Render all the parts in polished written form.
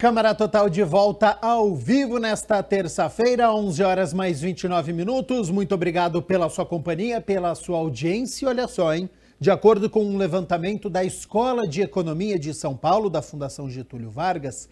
Câmara Total de volta ao vivo nesta terça-feira, 11 horas mais 29 minutos. Muito obrigado pela sua companhia, pela sua audiência. Olha só, hein? De acordo com um levantamento da Escola de Economia de São Paulo, da Fundação Getúlio Vargas,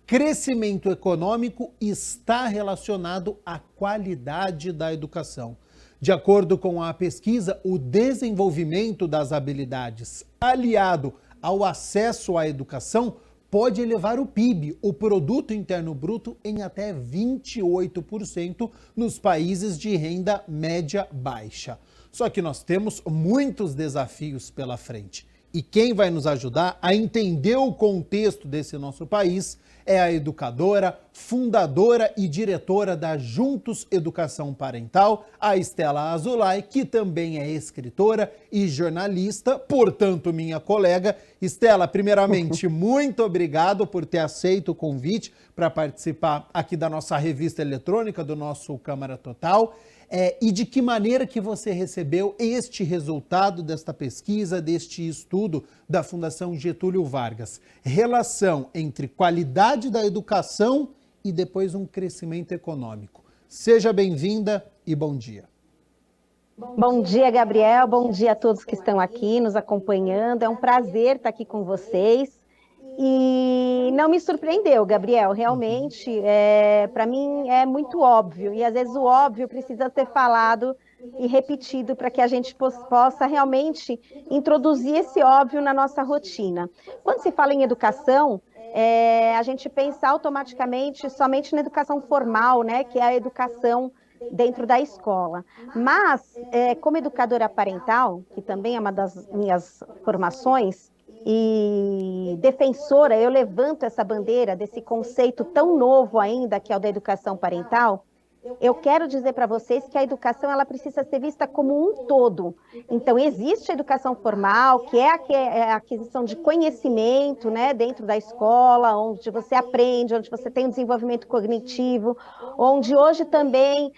crescimento econômico está relacionado à qualidade da educação. De acordo com a pesquisa, o desenvolvimento das habilidades aliado ao acesso à educação pode elevar o PIB, o Produto Interno Bruto, em até 28% nos países de renda média baixa. Só que nós temos muitos desafios pela frente. E quem vai nos ajudar a entender o contexto desse nosso país é a educadora, fundadora e diretora da Juntos Educação Parental, a Estela Azulay, que também é escritora e jornalista, portanto, minha colega. Estela, primeiramente, muito obrigado por ter aceito o convite para participar aqui da nossa revista eletrônica, do nosso Câmara Total. E de que maneira que você recebeu este resultado desta pesquisa, deste estudo da Fundação Getúlio Vargas? Relação entre qualidade da educação e depois um crescimento econômico. Seja bem-vinda e bom dia. Bom dia, Gabriel. Bom dia a todos que estão aqui nos acompanhando. É um prazer estar aqui com vocês. E não me surpreendeu, Gabriel, realmente, para mim é muito óbvio, e às vezes o óbvio precisa ser falado e repetido para que a gente possa realmente introduzir esse óbvio na nossa rotina. Quando se fala em educação, a gente pensa automaticamente somente na educação formal, né, que é a educação dentro da escola. Mas, como educadora parental, que também é uma das minhas formações, e defensora, eu levanto essa bandeira desse conceito tão novo ainda, que é o da educação parental. Eu quero dizer para vocês que a educação ela precisa ser vista como um todo. Então, existe a educação formal, que é a aquisição de conhecimento, né, dentro da escola, onde você aprende, onde você tem um desenvolvimento cognitivo, onde hoje também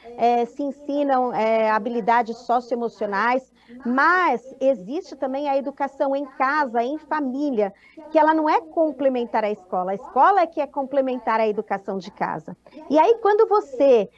se ensinam habilidades socioemocionais, mas existe também a educação em casa, em família, que ela não é complementar à escola. A escola é que é complementar à educação de casa. E aí, quando você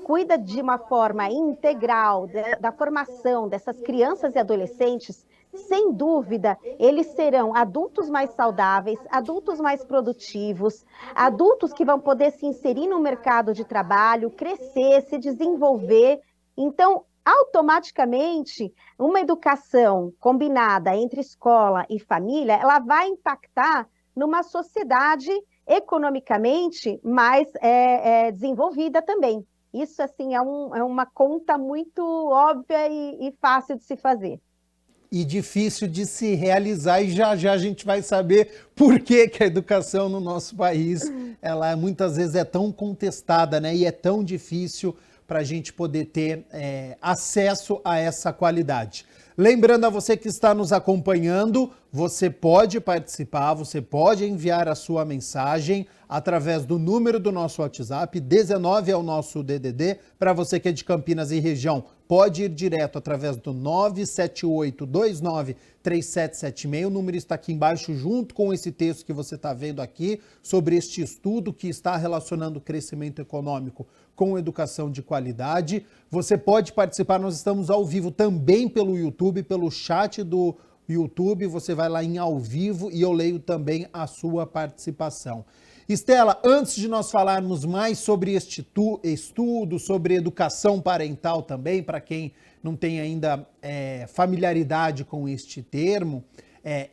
cuida de uma forma integral da formação dessas crianças e adolescentes, sem dúvida, eles serão adultos mais saudáveis, adultos mais produtivos, adultos que vão poder se inserir no mercado de trabalho, crescer, se desenvolver. Então, automaticamente, uma educação combinada entre escola e família, ela vai impactar numa sociedade economicamente mais desenvolvida também. Isso, assim, é uma conta muito óbvia e fácil de se fazer. E difícil de se realizar, e já já a gente vai saber por que a educação no nosso país, ela muitas vezes é tão contestada, né? E é tão difícil para a gente poder ter acesso a essa qualidade. Lembrando a você que está nos acompanhando, você pode participar, você pode enviar a sua mensagem através do número do nosso WhatsApp, 19 é o nosso DDD, para você que é de Campinas e região, pode ir direto através do 978293776, o número está aqui embaixo junto com esse texto que você está vendo aqui, sobre este estudo que está relacionando o crescimento econômico com educação de qualidade. Você pode participar, nós estamos ao vivo também pelo YouTube, pelo chat do YouTube, você vai lá em ao vivo e eu leio também a sua participação. Estela, antes de nós falarmos mais sobre este estudo, sobre educação parental também, para quem não tem ainda familiaridade com este termo,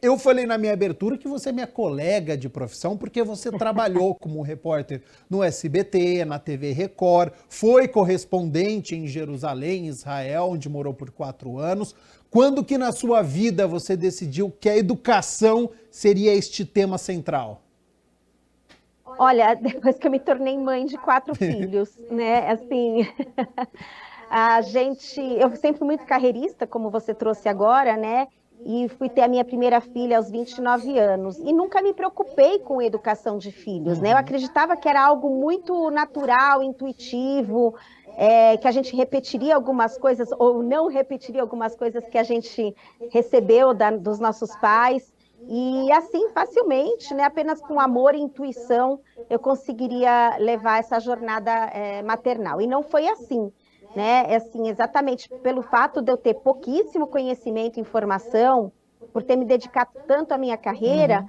eu falei na minha abertura que você é minha colega de profissão, porque você trabalhou como repórter no SBT, na TV Record, foi correspondente em Jerusalém, Israel, onde morou por 4 anos. Quando que na sua vida você decidiu que a educação seria este tema central? Olha, depois que eu me tornei mãe de 4 filhos, né, assim, eu sempre fui muito carreirista, como você trouxe agora, né, e fui ter a minha primeira filha aos 29 anos, e nunca me preocupei com educação de filhos, né, eu acreditava que era algo muito natural, intuitivo, que a gente repetiria algumas coisas, ou não repetiria algumas coisas que a gente recebeu dos nossos pais. E assim, facilmente, né, apenas com amor e intuição, eu conseguiria levar essa jornada maternal. E não foi assim, né? Assim, exatamente pelo fato de eu ter pouquíssimo conhecimento e informação, por ter me dedicado tanto à minha carreira,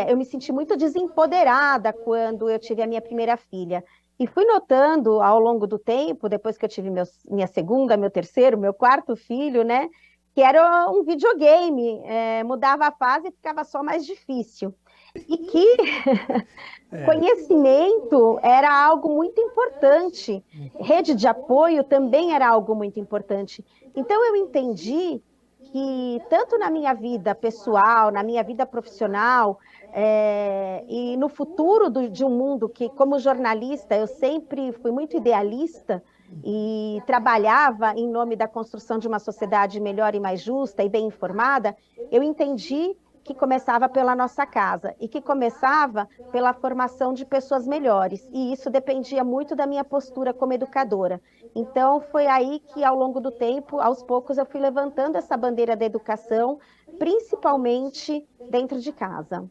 eu me senti muito desempoderada quando eu tive a minha primeira filha. E fui notando ao longo do tempo, depois que eu tive minha segunda, meu terceiro, meu quarto filho, né? Que era um videogame, mudava a fase e ficava só mais difícil. E que conhecimento era algo muito importante, rede de apoio também era algo muito importante. Então eu entendi que tanto na minha vida pessoal, na minha vida profissional, e no futuro de um mundo que, como jornalista, eu sempre fui muito idealista, e trabalhava em nome da construção de uma sociedade melhor e mais justa e bem informada, eu entendi que começava pela nossa casa e que começava pela formação de pessoas melhores. E isso dependia muito da minha postura como educadora. Então, foi aí que, ao longo do tempo, aos poucos, eu fui levantando essa bandeira da educação, principalmente dentro de casa.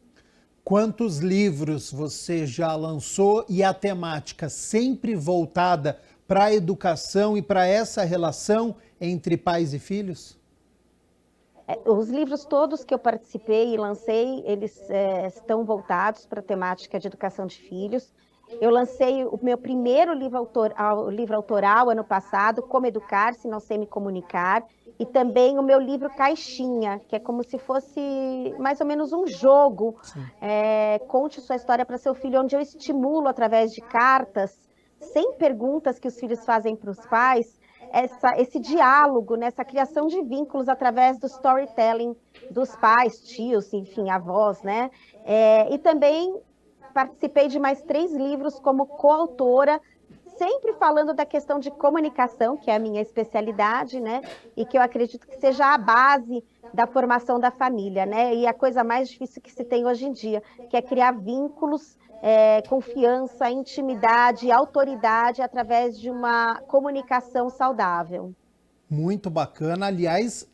Quantos livros você já lançou e a temática sempre voltada para a educação e para essa relação entre pais e filhos? Os livros todos que eu participei e lancei, eles estão voltados para a temática de educação de filhos. Eu lancei o meu primeiro livro autoral ano passado, Como Educar, Se Não Sei Me Comunicar, e também o meu livro Caixinha, que é como se fosse mais ou menos um jogo, conte sua história para seu filho, onde eu estimulo através de cartas, sem perguntas que os filhos fazem para os pais, esse diálogo, né, essa criação de vínculos através do storytelling dos pais, tios, enfim, avós, né? E também participei de mais 3 livros como coautora, sempre falando da questão de comunicação, que é a minha especialidade, né? E que eu acredito que seja a base da formação da família, né? E a coisa mais difícil que se tem hoje em dia, que é criar vínculos, confiança, intimidade, autoridade através de uma comunicação saudável. Muito bacana. Aliás,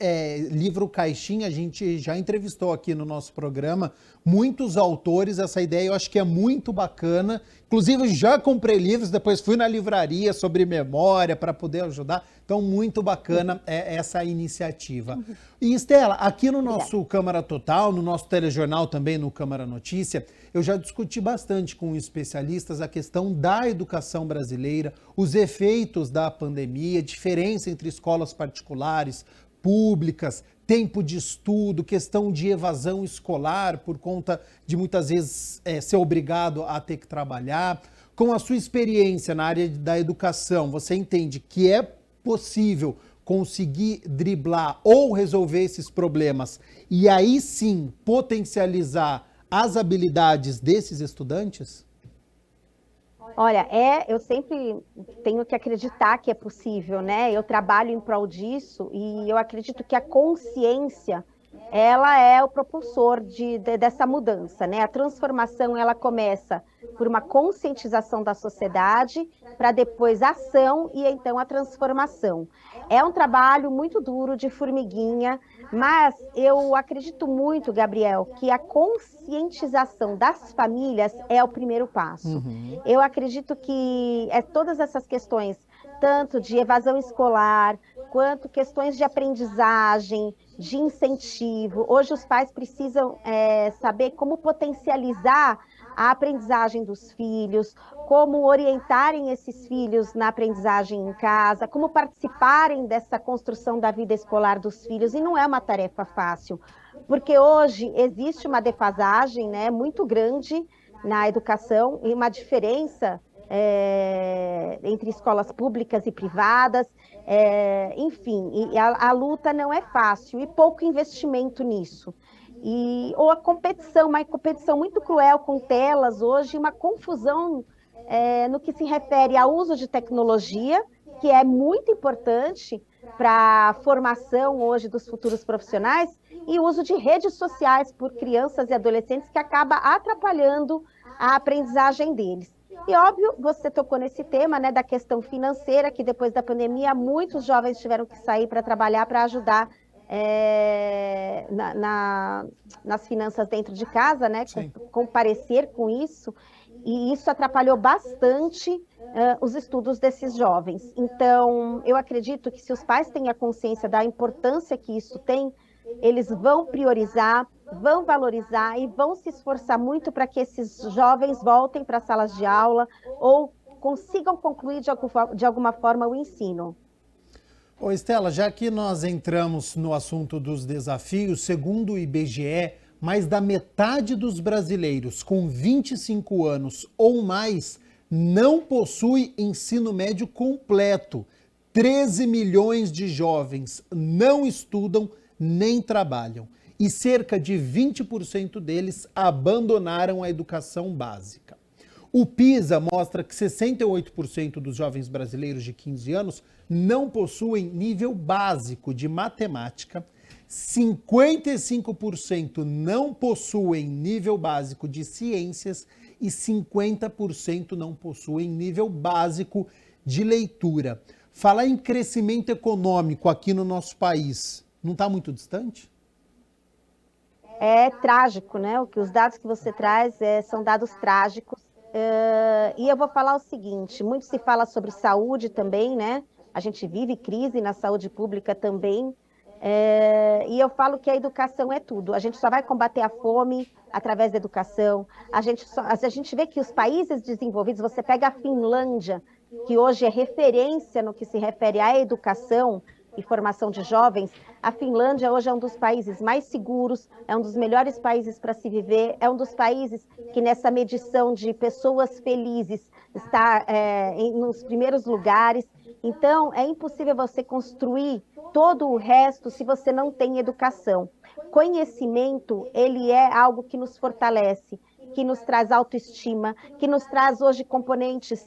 livro Caixinha, a gente já entrevistou aqui no nosso programa muitos autores. Essa ideia eu acho que é muito bacana. Inclusive, já comprei livros, depois fui na livraria sobre memória para poder ajudar. Então, muito bacana essa iniciativa. E, Estela, aqui no nosso Câmara Total, no nosso telejornal também, no Câmara Notícia, eu já discuti bastante com especialistas a questão da educação brasileira, os efeitos da pandemia, diferença entre escolas particulares, públicas, tempo de estudo, questão de evasão escolar por conta de muitas vezes ser obrigado a ter que trabalhar. Com a sua experiência na área da educação, você entende que é possível conseguir driblar ou resolver esses problemas e aí sim potencializar as habilidades desses estudantes? Olha, eu sempre tenho que acreditar que é possível, né? Eu trabalho em prol disso e eu acredito que a consciência, ela é o propulsor dessa mudança, né? A transformação, ela começa por uma conscientização da sociedade, para depois a ação e então a transformação. É um trabalho muito duro, de formiguinha, mas eu acredito muito, Gabriel, que a conscientização das famílias é o primeiro passo. Eu acredito que todas essas questões, tanto de evasão escolar, quanto questões de aprendizagem, de incentivo. Hoje os pais precisam saber como potencializar a aprendizagem dos filhos, como orientarem esses filhos na aprendizagem em casa, como participarem dessa construção da vida escolar dos filhos, e não é uma tarefa fácil, porque hoje existe uma defasagem, né, muito grande na educação e uma diferença entre escolas públicas e privadas, enfim, e a luta não é fácil e pouco investimento nisso. Ou a competição, uma competição muito cruel com telas hoje, uma confusão no que se refere ao uso de tecnologia, que é muito importante para a formação hoje dos futuros profissionais, e o uso de redes sociais por crianças e adolescentes, que acaba atrapalhando a aprendizagem deles. E óbvio, você tocou nesse tema, né, da questão financeira, que depois da pandemia muitos jovens tiveram que sair para trabalhar, para ajudar nas finanças dentro de casa, né? Sim. Comparecer com isso, e isso atrapalhou bastante os estudos desses jovens. Então, eu acredito que se os pais têm a consciência da importância que isso tem, eles vão priorizar, vão valorizar e vão se esforçar muito para que esses jovens voltem para as salas de aula ou consigam concluir de alguma forma o ensino. Ô Estela, já que nós entramos no assunto dos desafios, segundo o IBGE, mais da metade dos brasileiros com 25 anos ou mais não possui ensino médio completo. 13 milhões de jovens não estudam nem trabalham. E cerca de 20% deles abandonaram a educação básica. O PISA mostra que 68% dos jovens brasileiros de 15 anos não possuem nível básico de matemática, 55% não possuem nível básico de ciências e 50% não possuem nível básico de leitura. Falar em crescimento econômico aqui no nosso país, não está muito distante? É trágico, né? Os dados que você traz são dados trágicos. E eu vou falar o seguinte, muito se fala sobre saúde também, né? A gente vive crise na saúde pública também, e eu falo que a educação é tudo. A gente só vai combater a fome através da educação. A gente vê que os países desenvolvidos, você pega a Finlândia, que hoje é referência no que se refere à educação e formação de jovens. A Finlândia hoje é um dos países mais seguros, é um dos melhores países para se viver, é um dos países que nessa medição de pessoas felizes está nos primeiros lugares. Então, é impossível você construir todo o resto se você não tem educação. Conhecimento, ele é algo que nos fortalece, que nos traz autoestima, que nos traz hoje componentes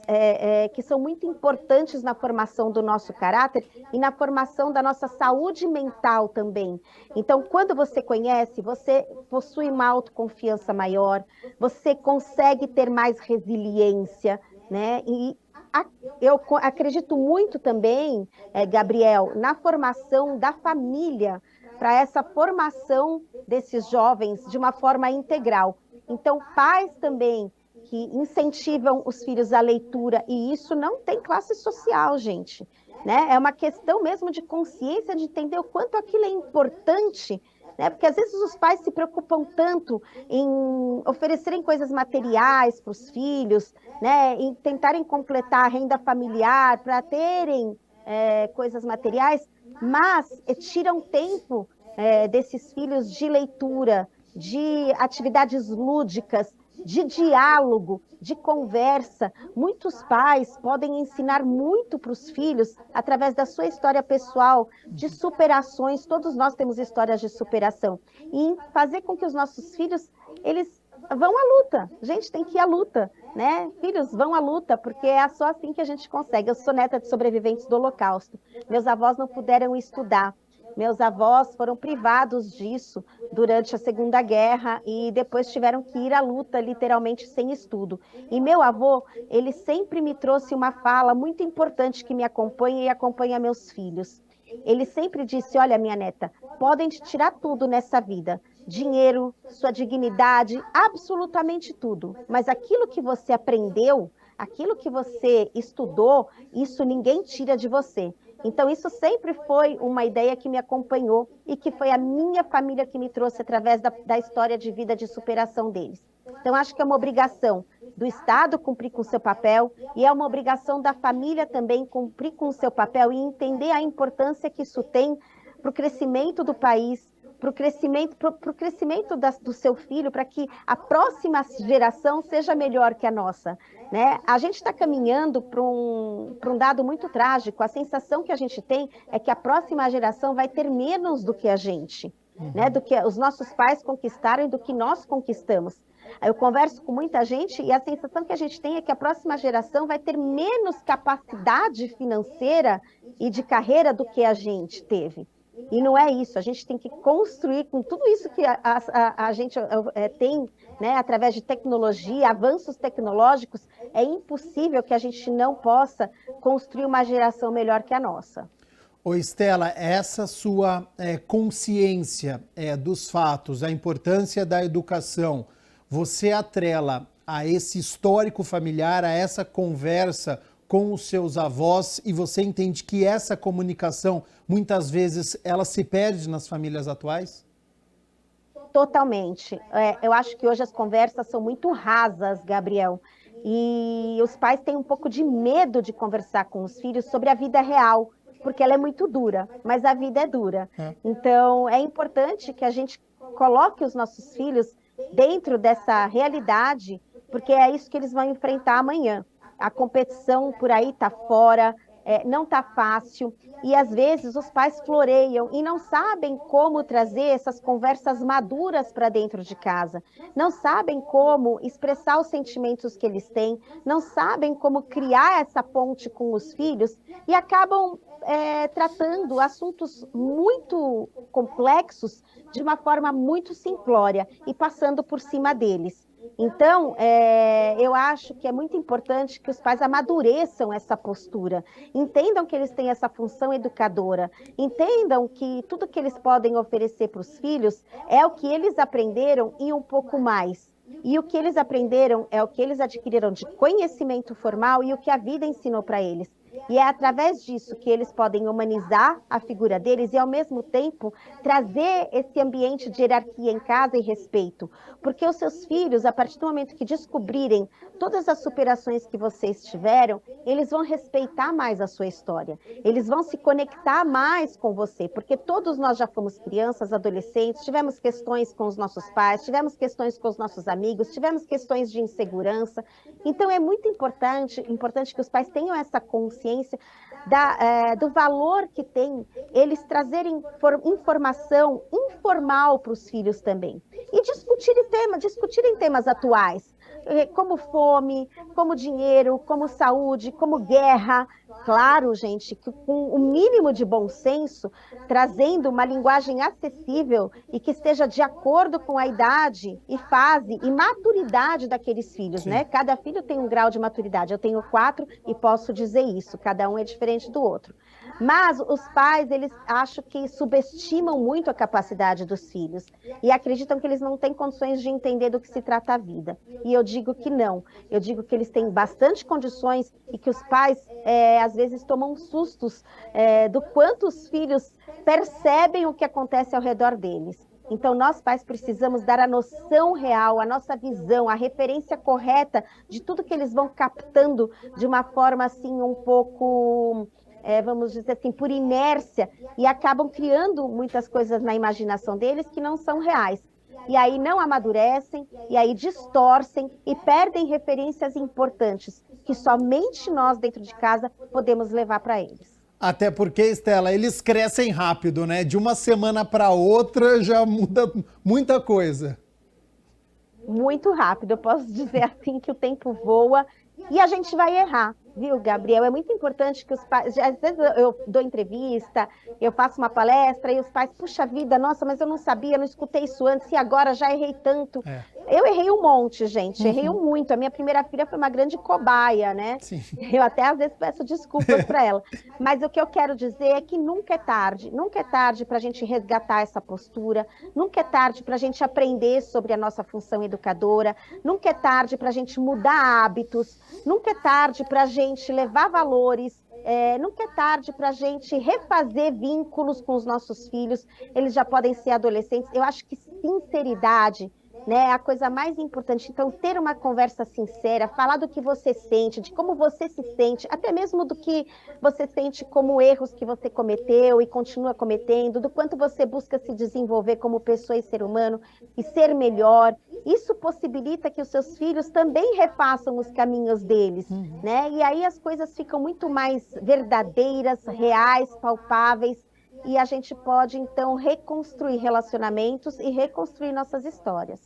que são muito importantes na formação do nosso caráter e na formação da nossa saúde mental também. Então, quando você conhece, você possui uma autoconfiança maior, você consegue ter mais resiliência, né? E eu acredito muito também, Gabriel, na formação da família, para essa formação desses jovens de uma forma integral. Então, pais também que incentivam os filhos à leitura, e isso não tem classe social, gente, né? É uma questão mesmo de consciência, de entender o quanto aquilo é importante, né? Porque às vezes os pais se preocupam tanto em oferecerem coisas materiais para os filhos, né? Em tentarem completar a renda familiar para terem coisas materiais, mas tiram tempo desses filhos de leitura, de atividades lúdicas, de diálogo, de conversa. Muitos pais podem ensinar muito para os filhos através da sua história pessoal, de superações. Todos nós temos histórias de superação. E fazer com que os nossos filhos, eles vão à luta. A gente tem que ir à luta, né? Filhos, vão à luta, porque é só assim que a gente consegue. Eu sou neta de sobreviventes do Holocausto. Meus avós não puderam estudar. Meus avós foram privados disso durante a Segunda Guerra e depois tiveram que ir à luta, literalmente, sem estudo. E meu avô, ele sempre me trouxe uma fala muito importante que me acompanha e acompanha meus filhos. Ele sempre disse, olha, minha neta, podem te tirar tudo nessa vida, dinheiro, sua dignidade, absolutamente tudo. Mas aquilo que você aprendeu, aquilo que você estudou, isso ninguém tira de você. Então, isso sempre foi uma ideia que me acompanhou e que foi a minha família que me trouxe através da história de vida de superação deles. Então, acho que é uma obrigação do Estado cumprir com o seu papel e é uma obrigação da família também cumprir com o seu papel e entender a importância que isso tem para o crescimento do país, para o crescimento do seu filho, para que a próxima geração seja melhor que a nossa. Né? A gente está caminhando para um dado muito trágico. A sensação que a gente tem é que a próxima geração vai ter menos do que a gente, né? Do que os nossos pais conquistaram e do que nós conquistamos. Eu converso com muita gente e a sensação que a gente tem é que a próxima geração vai ter menos capacidade financeira e de carreira do que a gente teve. E não é isso, a gente tem que construir com tudo isso que a gente tem, né, através de tecnologia, avanços tecnológicos, é impossível que a gente não possa construir uma geração melhor que a nossa. Ô Estela, essa sua consciência dos fatos, a importância da educação, você atrela a esse histórico familiar, a essa conversa com os seus avós, e você entende que essa comunicação, muitas vezes, ela se perde nas famílias atuais? Totalmente. Eu acho que hoje as conversas são muito rasas, Gabriel, e os pais têm um pouco de medo de conversar com os filhos sobre a vida real, porque ela é muito dura, mas a vida é dura. Então, é importante que a gente coloque os nossos filhos dentro dessa realidade, porque é isso que eles vão enfrentar amanhã. A competição por aí está fora, não está fácil, e às vezes os pais floreiam e não sabem como trazer essas conversas maduras para dentro de casa, não sabem como expressar os sentimentos que eles têm, não sabem como criar essa ponte com os filhos e acabam tratando assuntos muito complexos de uma forma muito simplória e passando por cima deles. Então, eu acho que é muito importante que os pais amadureçam essa postura, entendam que eles têm essa função educadora, entendam que tudo que eles podem oferecer para os filhos é o que eles aprenderam e um pouco mais. E o que eles aprenderam é o que eles adquiriram de conhecimento formal e o que a vida ensinou para eles. E é através disso que eles podem humanizar a figura deles e, ao mesmo tempo, trazer esse ambiente de hierarquia em casa e respeito. Porque os seus filhos, a partir do momento que descobrirem todas as superações que vocês tiveram, eles vão respeitar mais a sua história. Eles vão se conectar mais com você, porque todos nós já fomos crianças, adolescentes, tivemos questões com os nossos pais, tivemos questões com os nossos amigos, tivemos questões de insegurança. Então, é muito importante que os pais tenham essa consciência do valor que tem eles trazerem informação informal para os filhos também. E discutirem temas atuais, como fome, como dinheiro, como saúde, como guerra. Claro, gente, que com o mínimo de bom senso, trazendo uma linguagem acessível e que esteja de acordo com a idade e fase e maturidade daqueles filhos, né? Cada filho tem um grau de maturidade. Eu tenho 4 e posso dizer isso, cada um é diferente do outro. Mas os pais, eles acham que subestimam muito a capacidade dos filhos e acreditam que eles não têm condições de entender do que se trata a vida. E eu digo que não. Eu digo que eles têm bastante condições e que os pais, às vezes, tomam sustos do quanto os filhos percebem o que acontece ao redor deles. Então, nós pais precisamos dar a noção real, a nossa visão, a referência correta de tudo que eles vão captando de uma forma, assim, um pouco... vamos dizer assim, por inércia, e acabam criando muitas coisas na imaginação deles que não são reais. E aí não amadurecem, e aí distorcem e perdem referências importantes, que somente nós dentro de casa podemos levar para eles. Até porque, Estela, eles crescem rápido, né? De uma semana para outra já muda muita coisa. Muito rápido, eu posso dizer assim que o tempo voa e a gente vai errar. Viu, Gabriel? É muito importante que os pais... Às vezes eu dou entrevista, eu faço uma palestra e os pais, puxa vida, nossa, mas eu não sabia, não escutei isso antes e agora já errei tanto. Eu errei um monte, gente, errei muito. A minha primeira filha foi uma grande cobaia, né? Sim. Eu até às vezes peço desculpas para ela. Mas o que eu quero dizer é que nunca é tarde para a gente resgatar essa postura, nunca é tarde para a gente aprender sobre a nossa função educadora, nunca é tarde para a gente mudar hábitos, nunca é tarde para a gente levar valores, nunca é tarde para a gente refazer vínculos com os nossos filhos, eles já podem ser adolescentes. Eu acho que sinceridade, né, é a coisa mais importante. Então, ter uma conversa sincera, falar do que você sente, de como você se sente, até mesmo do que você sente como erros que você cometeu e continua cometendo, do quanto você busca se desenvolver como pessoa e ser humano e ser melhor. Isso possibilita que os seus filhos também refaçam os caminhos deles, né? E aí as coisas ficam muito mais verdadeiras, reais, palpáveis, e a gente pode, então, reconstruir relacionamentos e reconstruir nossas histórias.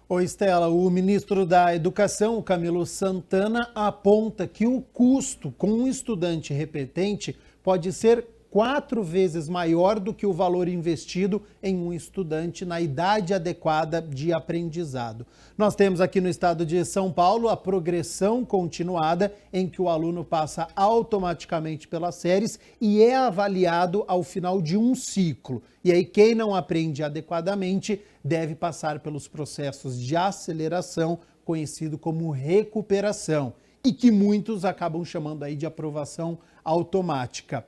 Ô Estela, o ministro da Educação, Camilo Santana, aponta que o custo com um estudante repetente pode ser 4 vezes maior do que o valor investido em um estudante na idade adequada de aprendizado. Nós temos aqui no estado de São Paulo a progressão continuada, em que o aluno passa automaticamente pelas séries e é avaliado ao final de um ciclo. E aí quem não aprende adequadamente deve passar pelos processos de aceleração, conhecido como recuperação, e que muitos acabam chamando aí de aprovação automática.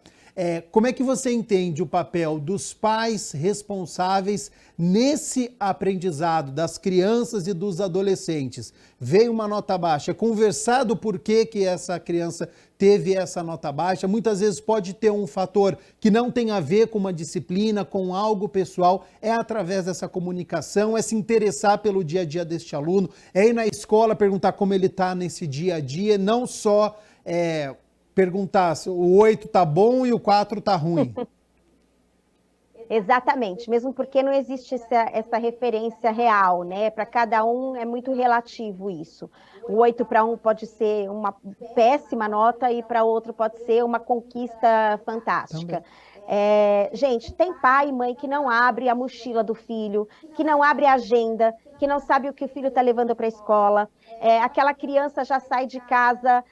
Como é que você entende o papel dos pais responsáveis nesse aprendizado das crianças e dos adolescentes? Veio uma nota baixa, conversado por que essa criança teve essa nota baixa, muitas vezes pode ter um fator que não tem a ver com uma disciplina, com algo pessoal, é através dessa comunicação, é se interessar pelo dia a dia deste aluno, é ir na escola perguntar como ele está nesse dia a dia, não só perguntar se o 8 tá bom e o 4 tá ruim. Exatamente, mesmo porque não existe essa referência real, né? Para cada um é muito relativo isso. O 8 para um pode ser uma péssima nota e para outro pode ser uma conquista fantástica. Gente, tem pai e mãe que não abre a mochila do filho, que não abre a agenda, que não sabe o que o filho está levando para a escola. Aquela criança já sai de casa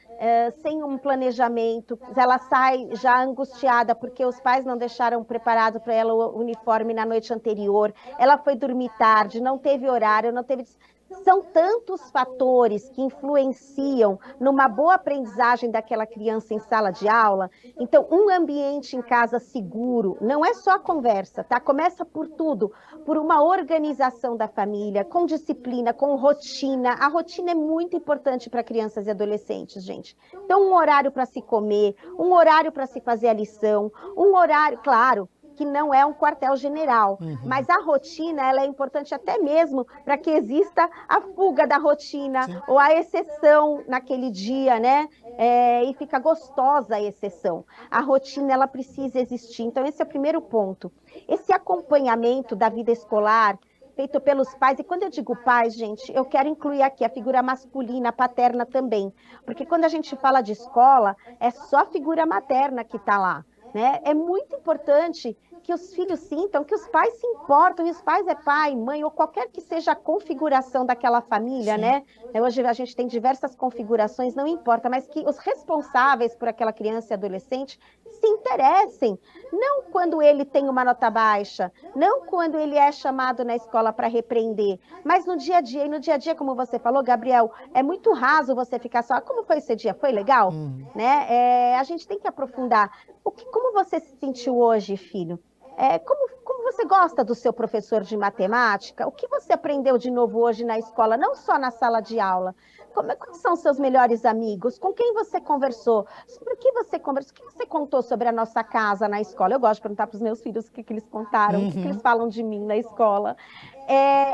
sem um planejamento, ela sai já angustiada porque os pais não deixaram preparado para ela o uniforme na noite anterior, ela foi dormir tarde, não teve horário, não teve... São tantos fatores que influenciam numa boa aprendizagem daquela criança em sala de aula. Então, um ambiente em casa seguro não é só a conversa, tá? Começa por tudo, por uma organização da família, com disciplina, com rotina. A rotina é muito importante para crianças e adolescentes, gente. Então, um horário para se comer, um horário para se fazer a lição, um horário, claro, que não é um quartel-general, mas a rotina ela é importante até mesmo para que exista a fuga da rotina, sim, ou a exceção naquele dia, né? E fica gostosa a exceção. A rotina ela precisa existir. Então esse é o primeiro ponto. Esse acompanhamento da vida escolar feito pelos pais, e quando eu digo pais, gente, eu quero incluir aqui a figura masculina, paterna também, porque quando a gente fala de escola, é só a figura materna que está lá, né? É muito importante que os filhos sintam que os pais se importam, e os pais é pai, mãe, ou qualquer que seja a configuração daquela família, sim, né? Hoje a gente tem diversas configurações, não importa, mas que os responsáveis por aquela criança e adolescente se interessem, não quando ele tem uma nota baixa, não quando ele é chamado na escola para repreender, mas no dia a dia, e no dia a dia, como você falou, Gabriel, é muito raso você ficar só, como foi esse dia? Foi legal? Né? A gente tem que aprofundar. Como você se sentiu hoje, filho? Como você gosta do seu professor de matemática? O que você aprendeu de novo hoje na escola, não só na sala de aula? Quais são os seus melhores amigos? Com quem você conversou? Sobre o que você conversou? O que você contou sobre a nossa casa na escola? Eu gosto de perguntar para os meus filhos o que eles contaram, o que eles falam de mim na escola.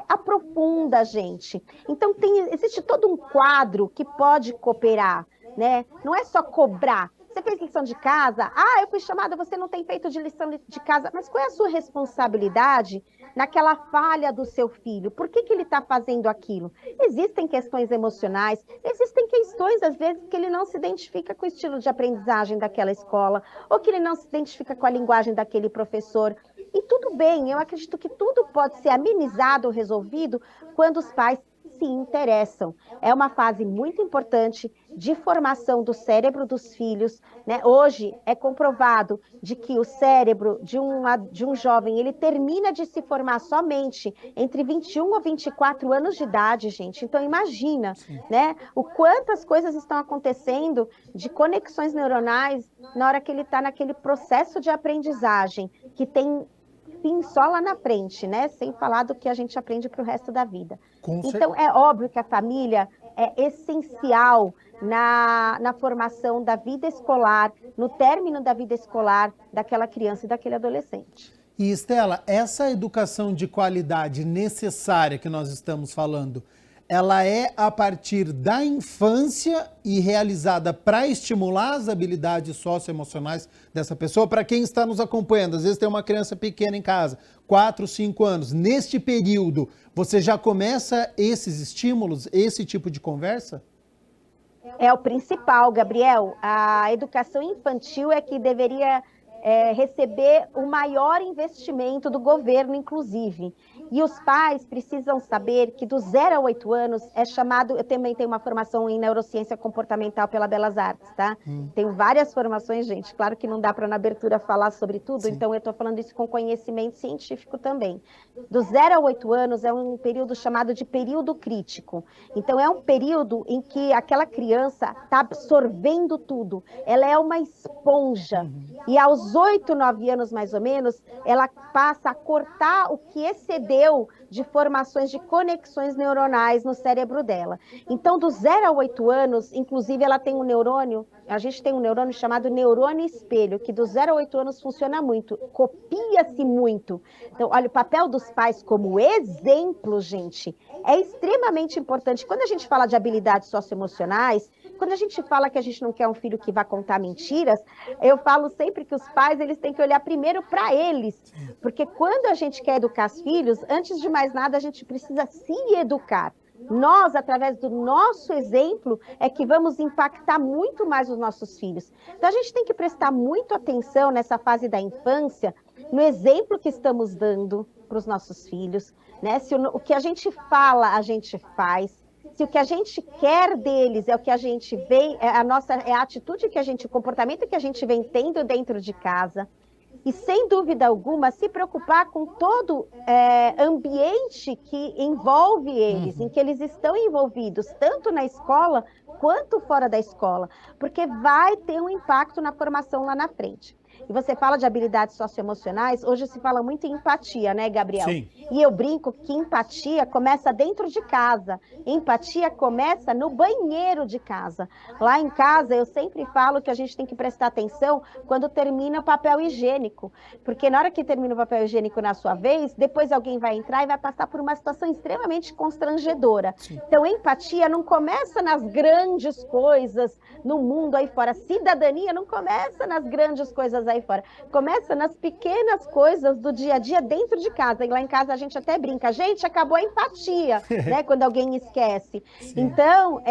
Aprofunda, gente. Então, existe todo um quadro que pode cooperar, né? Não é só cobrar. Você fez lição de casa? Eu fui chamada, você não tem feito de lição de casa. Mas qual é a sua responsabilidade naquela falha do seu filho? Por que ele está fazendo aquilo? Existem questões emocionais, existem questões, às vezes, que ele não se identifica com o estilo de aprendizagem daquela escola, ou que ele não se identifica com a linguagem daquele professor. E tudo bem, eu acredito que tudo pode ser amenizado ou resolvido quando os pais se interessam. É uma fase muito importante de formação do cérebro dos filhos, né? Hoje é comprovado de que o cérebro de um jovem, ele termina de se formar somente entre 21 ou 24 anos de idade, gente. Então imagina, né? O quantas coisas estão acontecendo de conexões neuronais na hora que ele está naquele processo de aprendizagem, que tem fim só lá na frente, né? Sem falar do que a gente aprende para o resto da vida. Então, é óbvio que a família é essencial na formação da vida escolar, no término da vida escolar daquela criança e daquele adolescente. E, Estela, essa educação de qualidade necessária que nós estamos falando, ela é a partir da infância e realizada para estimular as habilidades socioemocionais dessa pessoa. Para quem está nos acompanhando, às vezes tem uma criança pequena em casa, 4, 5 anos. Neste período, você já começa esses estímulos, esse tipo de conversa? É o principal, Gabriel. A educação infantil é que deveria receber o maior investimento do governo, inclusive. E os pais precisam saber que do 0 a 8 anos é chamado... Eu também tenho uma formação em neurociência comportamental pela Belas Artes, tá? Tenho várias formações, gente. Claro que não dá para, na abertura, falar sobre tudo, então eu estou falando isso com conhecimento científico também. Do 0 a 8 anos é um período chamado de período crítico. Então, é um período em que aquela criança está absorvendo tudo. Ela é uma esponja. E aos 8, 9 anos, mais ou menos, ela passa a cortar o que excedeu de formações de conexões neuronais no cérebro dela. Então, do 0 a 8 anos, inclusive, ela tem um neurônio, a gente tem um neurônio chamado neurônio espelho, que do 0 a 8 anos funciona muito, copia-se muito. Então, olha, o papel dos pais como exemplo, gente, é extremamente importante. Quando a gente fala de habilidades socioemocionais, quando a gente fala que a gente não quer um filho que vá contar mentiras, eu falo sempre que os pais, eles têm que olhar primeiro para eles, porque quando a gente quer educar os filhos, antes de mais nada, a gente precisa se educar. Nós, através do nosso exemplo, é que vamos impactar muito mais os nossos filhos. Então, a gente tem que prestar muito atenção nessa fase da infância, no exemplo que estamos dando para os nossos filhos, né? Se o que a gente fala, a gente faz. Se o que a gente quer deles é o que a gente vê, é a atitude que a gente, o comportamento que a gente vem tendo dentro de casa. E, sem dúvida alguma, se preocupar com todo ambiente que envolve eles, em que eles estão envolvidos, tanto na escola quanto fora da escola, porque vai ter um impacto na formação lá na frente. E você fala de habilidades socioemocionais, hoje se fala muito em empatia, né, Gabriel? Sim. E eu brinco que empatia começa dentro de casa, empatia começa no banheiro de casa. Lá em casa, eu sempre falo que a gente tem que prestar atenção quando termina o papel higiênico, porque na hora que termina o papel higiênico na sua vez, depois alguém vai entrar e vai passar por uma situação extremamente constrangedora. Sim. Então, empatia não começa nas grandes coisas no mundo aí fora. Cidadania não começa nas grandes coisas aí fora. Começa nas pequenas coisas do dia a dia dentro de casa. E lá em casa a gente até brinca. Gente, acabou a empatia, né? Quando alguém esquece. Sim. Então,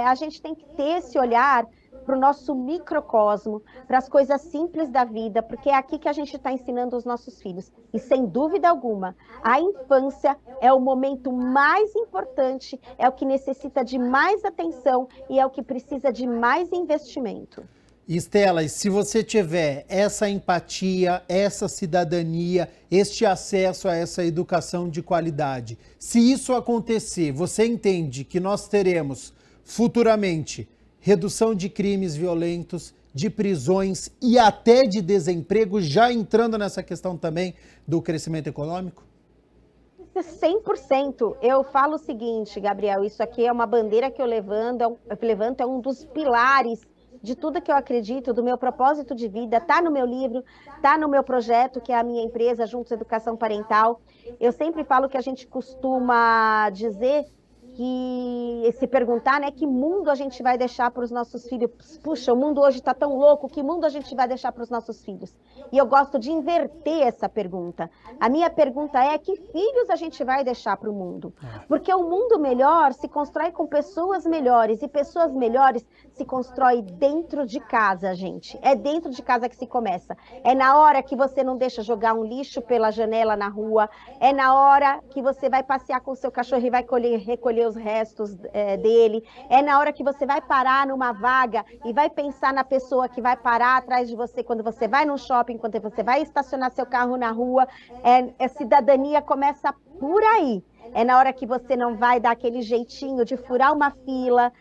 a gente tem que ter esse olhar para o nosso microcosmo, para as coisas simples da vida, porque é aqui que a gente está ensinando os nossos filhos. E, sem dúvida alguma, a infância é o momento mais importante, é o que necessita de mais atenção e é o que precisa de mais investimento. Estela, e se você tiver essa empatia, essa cidadania, este acesso a essa educação de qualidade, se isso acontecer, você entende que nós teremos futuramente redução de crimes violentos, de prisões e até de desemprego, já entrando nessa questão também do crescimento econômico? 100%. Eu falo o seguinte, Gabriel, isso aqui é uma bandeira que eu levanto, é um dos pilares de tudo que eu acredito, do meu propósito de vida, está no meu livro, está no meu projeto, que é a minha empresa, Juntos Educação Parental. Eu sempre falo que a gente costuma dizer que, se perguntar, né, que mundo a gente vai deixar para os nossos filhos? Puxa, o mundo hoje está tão louco, que mundo a gente vai deixar para os nossos filhos? E eu gosto de inverter essa pergunta. A minha pergunta é: que filhos a gente vai deixar para o mundo? Porque o mundo melhor se constrói com pessoas melhores, e pessoas melhores se constrói dentro de casa, gente. É dentro de casa que se começa. É na hora que você não deixa jogar um lixo pela janela na rua, é na hora que você vai passear com o seu cachorro e vai recolher os restos dele, é na hora que você vai parar numa vaga e vai pensar na pessoa que vai parar atrás de você quando você vai num shopping, quando você vai estacionar seu carro na rua. A cidadania começa por aí. É na hora que você não vai dar aquele jeitinho de furar uma fila,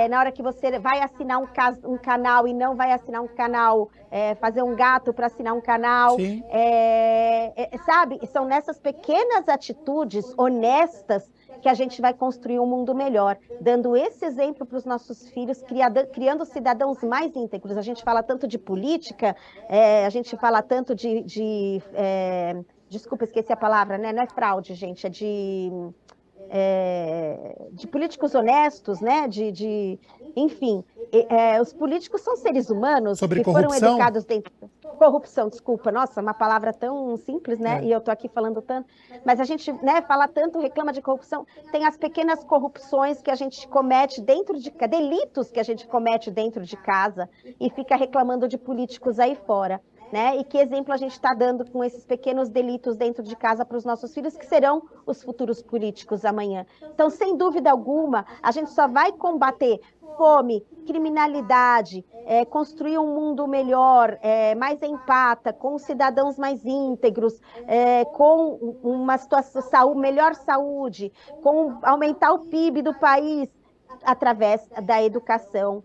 na hora que você vai assinar um canal e não vai assinar um canal, fazer um gato para assinar um canal. Sabe? São nessas pequenas atitudes honestas que a gente vai construir um mundo melhor, dando esse exemplo para os nossos filhos, criando cidadãos mais íntegros. A gente fala tanto de política, a gente fala tanto desculpa, esqueci a palavra, né? Não é fraude, gente, é de políticos honestos, né? Enfim, os políticos são seres humanos que foram educados dentro... Corrupção, desculpa, nossa, uma palavra tão simples, né? E eu tô aqui falando tanto, mas a gente, né, fala tanto, reclama de corrupção, tem as pequenas corrupções que a gente comete dentro de casa, delitos que a gente comete dentro de casa e fica reclamando de políticos aí fora. né? E que exemplo a gente está dando com esses pequenos delitos dentro de casa para os nossos filhos, que serão os futuros políticos amanhã. Então, sem dúvida alguma, a gente só vai combater fome, criminalidade, construir um mundo melhor, mais empata, com cidadãos mais íntegros, com uma situação, melhor saúde, com aumentar o PIB do país através da educação,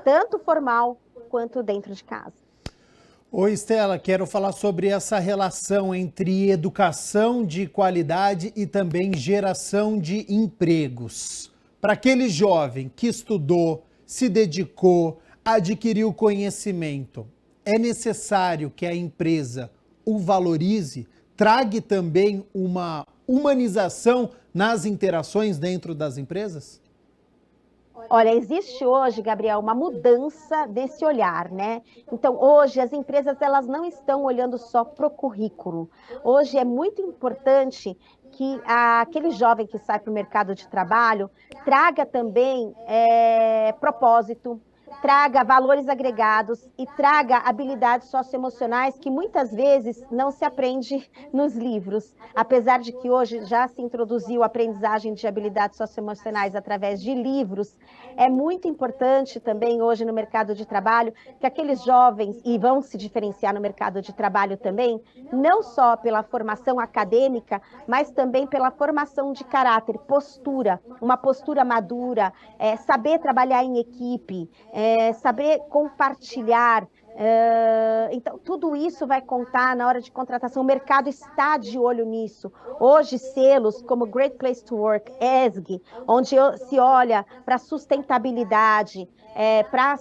tanto formal quanto dentro de casa. Oi, Estela, quero falar sobre essa relação entre educação de qualidade e também geração de empregos. Para aquele jovem que estudou, se dedicou, adquiriu conhecimento, é necessário que a empresa o valorize, traga também uma humanização nas interações dentro das empresas? Olha, existe hoje, Gabriel, uma mudança desse olhar, né? Então, hoje, as empresas, elas não estão olhando só para o currículo. Hoje é muito importante que aquele jovem que sai para o mercado de trabalho traga também propósito, traga valores agregados e traga habilidades socioemocionais que muitas vezes não se aprende nos livros. Apesar de que hoje já se introduziu a aprendizagem de habilidades socioemocionais através de livros, é muito importante também hoje no mercado de trabalho que aqueles jovens, e vão se diferenciar no mercado de trabalho também, não só pela formação acadêmica, mas também pela formação de caráter, postura, uma postura madura, saber trabalhar em equipe, saber compartilhar. Então, tudo isso vai contar na hora de contratação. O mercado está de olho nisso. Hoje, selos como Great Place to Work, ESG, onde se olha para a sustentabilidade, para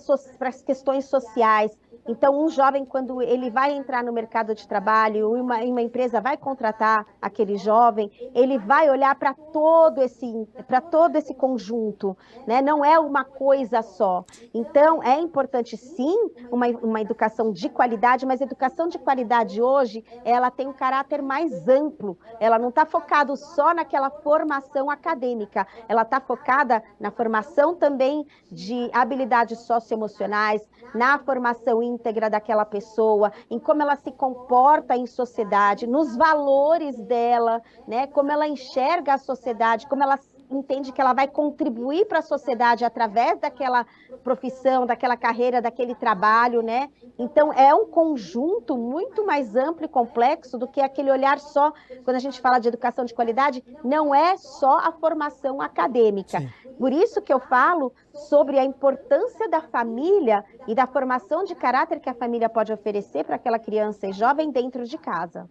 as questões sociais. Então, um jovem, quando ele vai entrar no mercado de trabalho, uma empresa vai contratar aquele jovem, ele vai olhar para todo esse conjunto, né? Não é uma coisa só. Então, é importante, sim, uma educação de qualidade, mas a educação de qualidade hoje, ela tem um caráter mais amplo. Ela não está focada só naquela formação acadêmica, ela está focada na formação também de habilidades socioemocionais, na formação íntegra daquela pessoa, em como ela se comporta em sociedade, nos valores dela, né? Como ela enxerga a sociedade, como ela entende que ela vai contribuir para a sociedade através daquela profissão, daquela carreira, daquele trabalho, né? Então, é um conjunto muito mais amplo e complexo do que aquele olhar só, quando a gente fala de educação de qualidade, não é só a formação acadêmica. Sim. Por isso que eu falo sobre a importância da família e da formação de caráter que a família pode oferecer para aquela criança e jovem dentro de casa.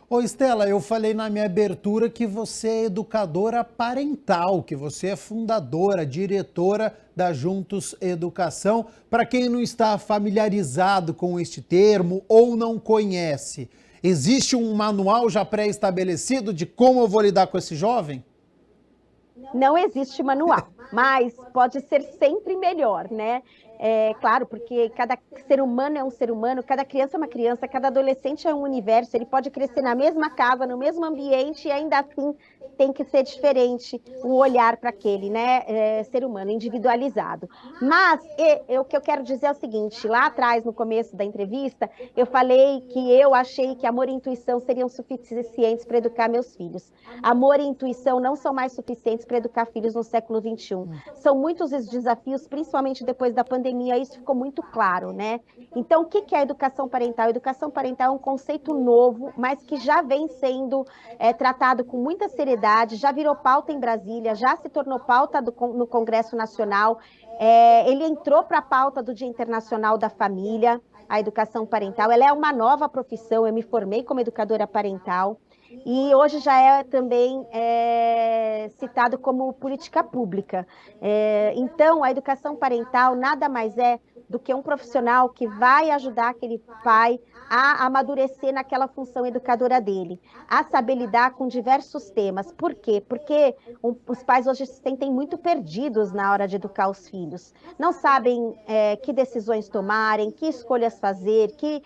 Ô, Estela, eu falei na minha abertura que você é educadora parental, que você é fundadora, diretora da Juntos Educação. Para quem não está familiarizado com este termo ou não conhece, existe um manual já pré-estabelecido de como eu vou lidar com esse jovem? Não existe manual, mas pode ser sempre melhor, né? Claro, porque cada ser humano é um ser humano, cada criança é uma criança, cada adolescente é um universo, ele pode crescer na mesma casa, no mesmo ambiente e ainda assim tem que ser diferente o olhar para aquele, né, ser humano, individualizado. Mas o que eu quero dizer é o seguinte, lá atrás, no começo da entrevista, eu falei que eu achei que amor e intuição seriam suficientes para educar meus filhos. Amor e intuição não são mais suficientes para educar filhos no século XXI. São muitos os desafios, principalmente depois da pandemia, isso ficou muito claro, né? Então, o que é a educação parental? A educação parental é um conceito novo, mas que já vem sendo tratado com muita seriedade, já virou pauta em Brasília, já se tornou pauta no Congresso Nacional, ele entrou para a pauta do Dia Internacional da Família, a educação parental, ela é uma nova profissão, eu me formei como educadora parental, e hoje já é também citado como política pública. Então, a educação parental nada mais é do que um profissional que vai ajudar aquele pai a amadurecer naquela função educadora dele, a saber lidar com diversos temas. Por quê? Porque os pais hoje se sentem muito perdidos na hora de educar os filhos. Não sabem que decisões tomarem, que escolhas fazer, que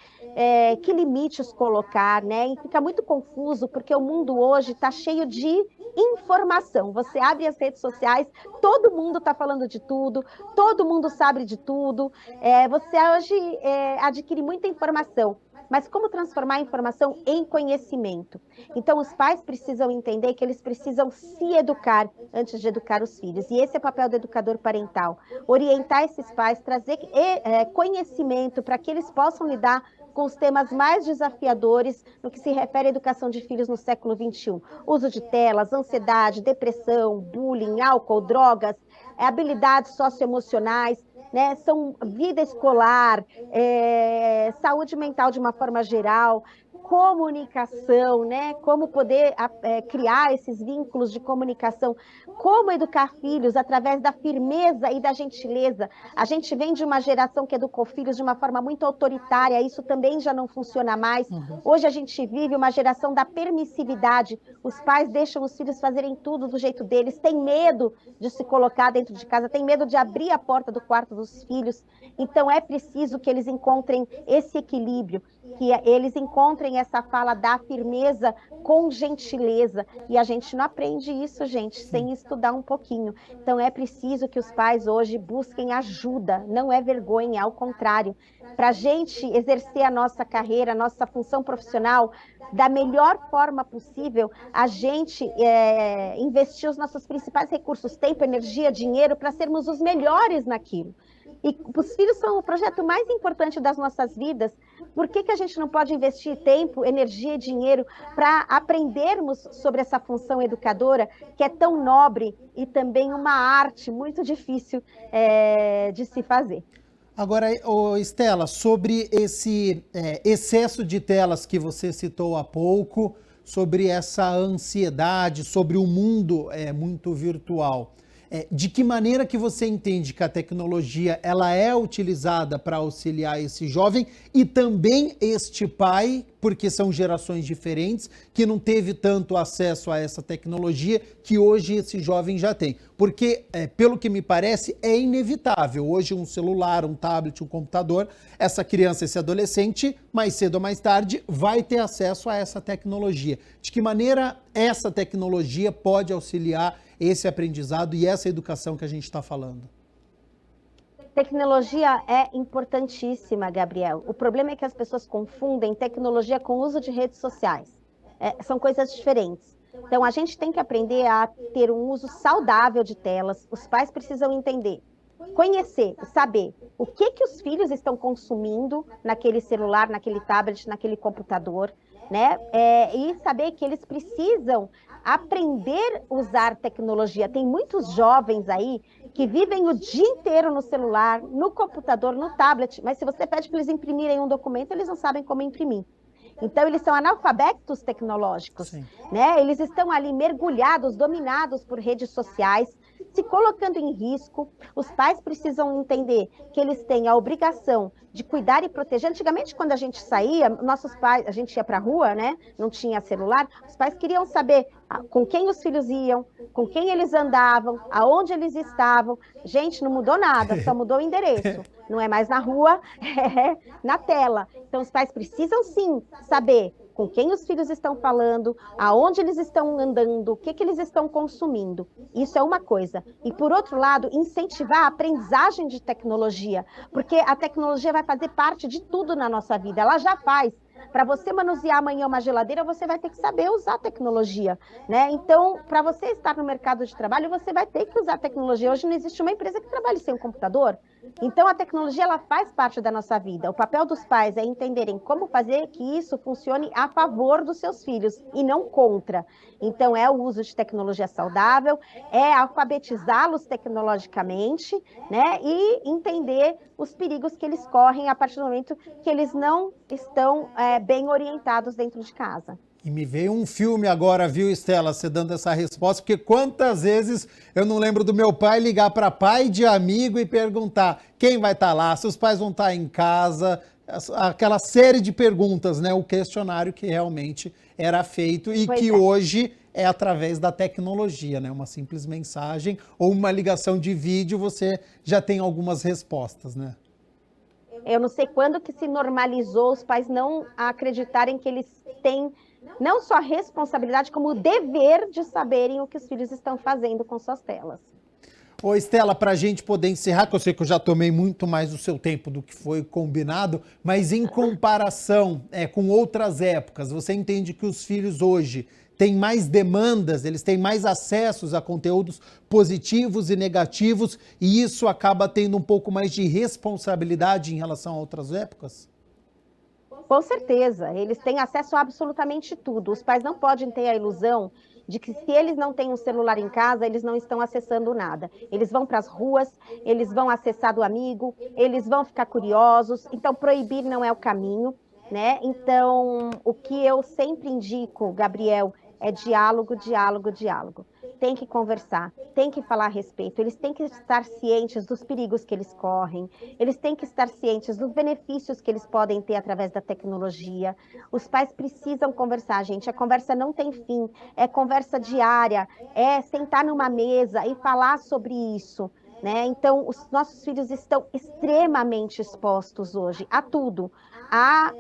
limites colocar, né? E fica muito confuso, porque o mundo hoje está cheio de informação. Você abre as redes sociais, todo mundo está falando de tudo, todo mundo sabe de tudo. Você hoje adquire muita informação. mas como transformar a informação em conhecimento. Então, os pais precisam entender que eles precisam se educar antes de educar os filhos. E esse é o papel do educador parental. Orientar esses pais, trazer conhecimento para que eles possam lidar com os temas mais desafiadores no que se refere à educação de filhos no século XXI. Uso de telas, ansiedade, depressão, bullying, álcool, drogas, habilidades socioemocionais, né? São vida escolar, saúde mental de uma forma geral, comunicação, né? Como poder criar esses vínculos de comunicação, como educar filhos através da firmeza e da gentileza. A gente vem de uma geração que educou filhos de uma forma muito autoritária, isso também já não funciona mais. Hoje a gente vive uma geração da permissividade, os pais deixam os filhos fazerem tudo do jeito deles, têm medo de se colocar dentro de casa, têm medo de abrir a porta do quarto dos filhos, então é preciso que eles encontrem esse equilíbrio, que eles encontrem essa fala da firmeza com gentileza, e a gente não aprende isso, gente, sem estudar um pouquinho. Então é preciso que os pais hoje busquem ajuda, não é vergonha, ao contrário. Para a gente exercer a nossa carreira, a nossa função profissional da melhor forma possível, a gente investir os nossos principais recursos, tempo, energia, dinheiro, para sermos os melhores naquilo. E os filhos são o projeto mais importante das nossas vidas. Por que a gente não pode investir tempo, energia e dinheiro para aprendermos sobre essa função educadora, que é tão nobre e também uma arte muito difícil de se fazer? Agora, Estela, sobre esse excesso de telas que você citou há pouco, sobre essa ansiedade, sobre o mundo muito virtual, de que maneira que você entende que a tecnologia ela é utilizada para auxiliar esse jovem e também este pai, porque são gerações diferentes, que não teve tanto acesso a essa tecnologia que hoje esse jovem já tem? Porque, pelo que me parece, é inevitável. Hoje um celular, um tablet, um computador, essa criança, esse adolescente, mais cedo ou mais tarde, vai ter acesso a essa tecnologia. De que maneira essa tecnologia pode auxiliar esse aprendizado e essa educação que a gente está falando? Tecnologia é importantíssima, Gabriel. O problema é que as pessoas confundem tecnologia com o uso de redes sociais. São coisas diferentes. Então, a gente tem que aprender a ter um uso saudável de telas. Os pais precisam entender, conhecer, saber o que os filhos estão consumindo naquele celular, naquele tablet, naquele computador, né? E saber que eles precisam aprender a usar tecnologia. Tem muitos jovens aí que vivem o dia inteiro no celular, no computador, no tablet, mas se você pede para eles imprimirem um documento, eles não sabem como imprimir. Então, eles são analfabetos tecnológicos, né? Eles estão ali mergulhados, dominados por redes sociais, se colocando em risco. Os pais precisam entender que eles têm a obrigação de cuidar e proteger. Antigamente, quando a gente saía, nossos pais, a gente ia para a rua, né? Não tinha celular, os pais queriam saber com quem os filhos iam, com quem eles andavam, aonde eles estavam. Gente, não mudou nada, só mudou o endereço. Não é mais na rua, é na tela. Então, os pais precisam sim saber com quem os filhos estão falando, aonde eles estão andando, o que eles estão consumindo. Isso é uma coisa. E, por outro lado, incentivar a aprendizagem de tecnologia, porque a tecnologia vai fazer parte de tudo na nossa vida. Ela já faz. Para você manusear amanhã uma geladeira, você vai ter que saber usar a tecnologia, né? Então, para você estar no mercado de trabalho, você vai ter que usar a tecnologia. Hoje não existe uma empresa que trabalhe sem um computador. Então, a tecnologia, ela faz parte da nossa vida. O papel dos pais é entenderem como fazer que isso funcione a favor dos seus filhos e não contra. Então, é o uso de tecnologia saudável, é alfabetizá-los tecnologicamente, né? E entender os perigos que eles correm a partir do momento que eles não estão bem orientados dentro de casa. E me veio um filme agora, viu, Estela, você dando essa resposta, porque quantas vezes eu não lembro do meu pai ligar para pai de amigo e perguntar quem vai estar lá, se os pais vão estar em casa, aquela série de perguntas, né? O questionário que realmente era feito e que hoje é através da tecnologia, né? Uma simples mensagem ou uma ligação de vídeo, você já tem algumas respostas, né? Eu não sei quando que se normalizou os pais não acreditarem que eles têm não só a responsabilidade, como o dever de saberem o que os filhos estão fazendo com suas telas. Ô Estela, para a gente poder encerrar, que eu sei que eu já tomei muito mais do seu tempo do que foi combinado, mas em comparação com outras épocas, você entende que os filhos hoje têm mais demandas, eles têm mais acessos a conteúdos positivos e negativos, e isso acaba tendo um pouco mais de responsabilidade em relação a outras épocas? Com certeza, eles têm acesso a absolutamente tudo. Os pais não podem ter a ilusão de que se eles não têm um celular em casa, eles não estão acessando nada. Eles vão para as ruas, eles vão acessar do amigo, eles vão ficar curiosos. Então, proibir não é o caminho, né? Então, o que eu sempre indico, Gabriel, é diálogo, diálogo, diálogo. Tem que conversar, tem que falar a respeito, eles têm que estar cientes dos perigos que eles correm, eles têm que estar cientes dos benefícios que eles podem ter através da tecnologia. Os pais precisam conversar, gente, a conversa não tem fim, é conversa diária, é sentar numa mesa e falar sobre isso, né? Então, os nossos filhos estão extremamente expostos hoje a tudo. Há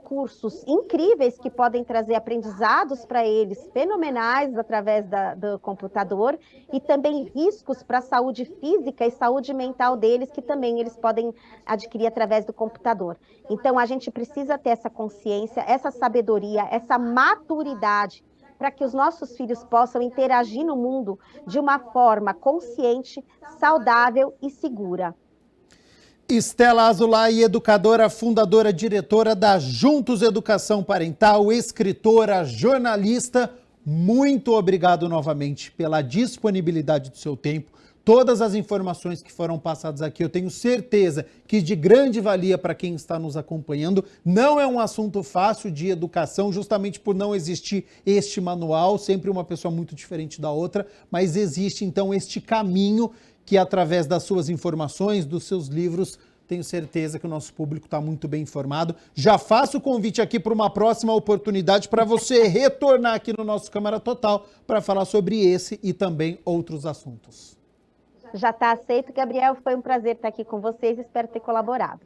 cursos incríveis que podem trazer aprendizados para eles, fenomenais através do computador, e também riscos para a saúde física e saúde mental deles, que também eles podem adquirir através do computador. Então, a gente precisa ter essa consciência, essa sabedoria, essa maturidade, para que os nossos filhos possam interagir no mundo de uma forma consciente, saudável e segura. Estela Azulay, educadora, fundadora, diretora da Juntos Educação Parental, escritora, jornalista, muito obrigado novamente pela disponibilidade do seu tempo. Todas as informações que foram passadas aqui, eu tenho certeza que de grande valia para quem está nos acompanhando. Não é um assunto fácil de educação, justamente por não existir este manual, sempre uma pessoa muito diferente da outra, mas existe então este caminho que através das suas informações, dos seus livros, tenho certeza que o nosso público está muito bem informado. Já faço o convite aqui para uma próxima oportunidade para você retornar aqui no nosso Câmara Total para falar sobre esse e também outros assuntos. Já está aceito, Gabriel. Foi um prazer estar aqui com vocês. Espero ter colaborado.